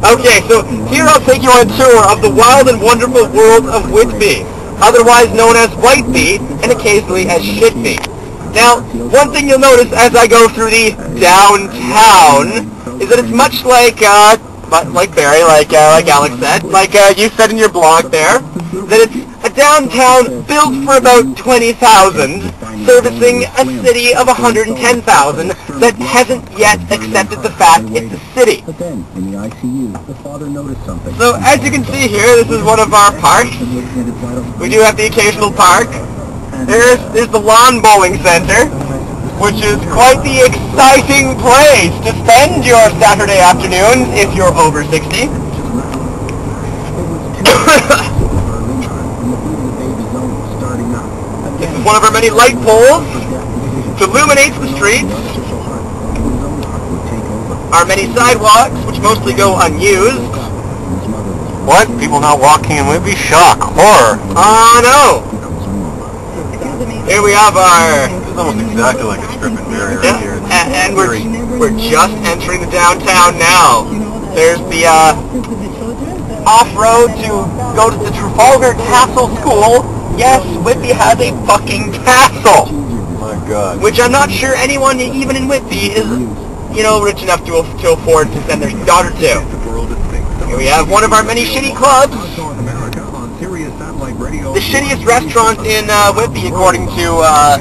Okay, so here I'll take you on a tour of the wild and wonderful world of Whitby, otherwise known as Whitby and occasionally as Shitby. Now, one thing you'll notice as I go through the downtown is that it's much like Barry, like Alex said, like you said in your blog there, that it's a downtown built for about 20,000, servicing a city of 110,000 that hasn't yet accepted the fact it's a city. But then, in the ICU, the father noticed something. So, as you can see here, this is one of our parks. We do have the occasional park. There's the lawn bowling center, which is quite the exciting place to spend your Saturday afternoons if you're over 60. This is one of our many light poles to illuminate the streets. Our many sidewalks, which mostly go unused. What? People not walking in Whitby? Shock. Horror. No. Here we have our... This is almost exactly like a strip and barrier right here. And we're just entering the downtown now. There's the off-road to go to the Trafalgar Castle School. Yes, Whitby has a fucking castle. My God. Which I'm not sure anyone, even in Whitby, is, rich enough to afford to send their daughter to. Here we have one of our many shitty clubs. The shittiest restaurant in Whitby, according to a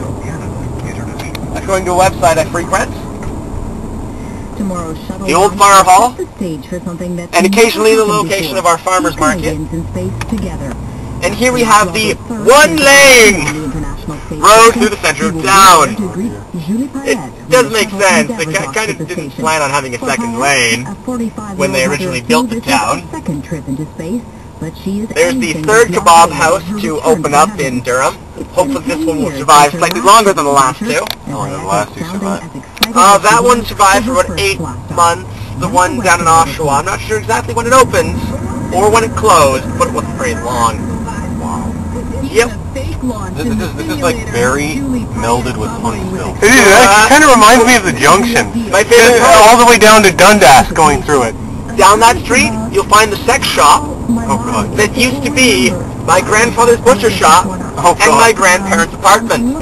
website I frequent. The Old Fire Hall, and occasionally the location of our farmers market. And here we have the one-lane road through the center of town. It does make sense. They kind of didn't plan on having a second lane when they originally built the town. There's the third kebab house to open up in Durham. Hopefully this one will survive slightly longer than the last two. Oh, the last two survived. That one survived for about 8 months. The one down in Oshawa, I'm not sure exactly when it opens or when it closed, but it wasn't very long. Wow. Yep. This is like very melded with Huntsville. That kind of reminds me of the Junction. My favorite part. All the way down to Dundas going through it. Down that street, you'll find the sex shop Oh, God. that used to be my grandfather's butcher shop and my grandparents' apartment.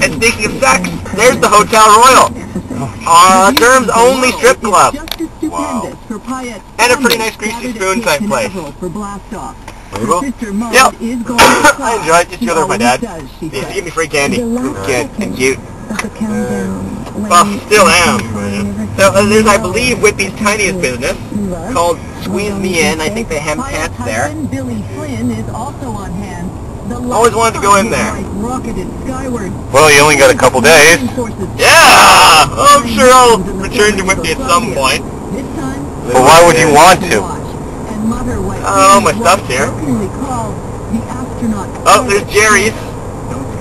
And speaking of sex, there's the Hotel Royal. Durham's only strip club. Wow. And a pretty nice greasy spoon type place. There you go. Yep. I enjoy it. Just go there with my dad. He used to give me free candy. Kid and cute. Well, still am. So there's, I believe, Whitby's tiniest business called Squeeze Me In. I think they hem pants there. Always wanted to go in there. Well, you only got a couple days. Yeah! I'm sure I'll return to Whitby at some point. But why would you want to? Oh, my stuff's here. Oh, there's Jerry's,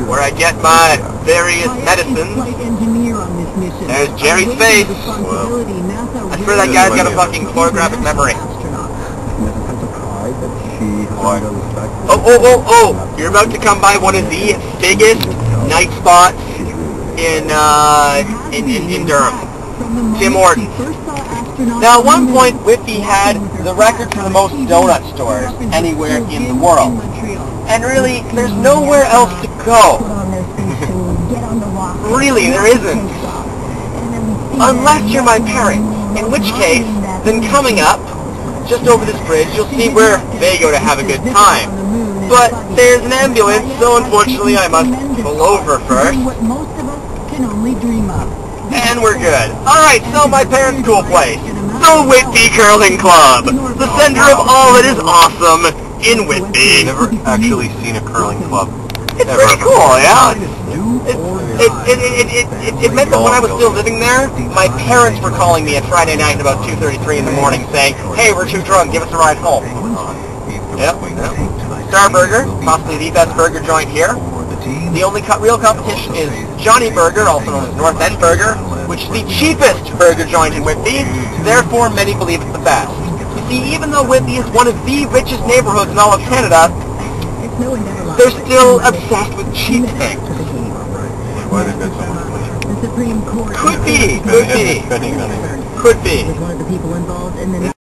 where I get my various medicines. There's Jerry's face. Well, I swear that guy's got a fucking photographic memory. Oh! You're about to come by one of the biggest night spots in Durham. Tim Hortons. Now, at one point, Whitby had the record for the most donut stores anywhere in the world. And really, there's nowhere else to go. Really, there isn't. Unless you're my parents, in which case, then coming up, just over this bridge, you'll see where they go to have a good time. But there's an ambulance, so unfortunately I must pull over first. And we're good. Alright, so my parents' cool place. The Whitby Curling Club. The center of all that is awesome in Whitby. I've never actually seen a curling club. It's pretty cool, yeah. It meant that when I was still living there, my parents were calling me at Friday night at about 2:33 in the morning saying, hey, we're too drunk, give us a ride home. Yep. Star Burger, possibly the best burger joint here. The only real competition is Johnny Burger, also known as North End Burger, which is the cheapest burger joint in Whitby, therefore many believe it's the best. You see, even though Whitby is one of the richest neighborhoods in all of Canada, they're still obsessed with cheap things. Why they've got so much money? Could be. could be. Was one of the people involved in the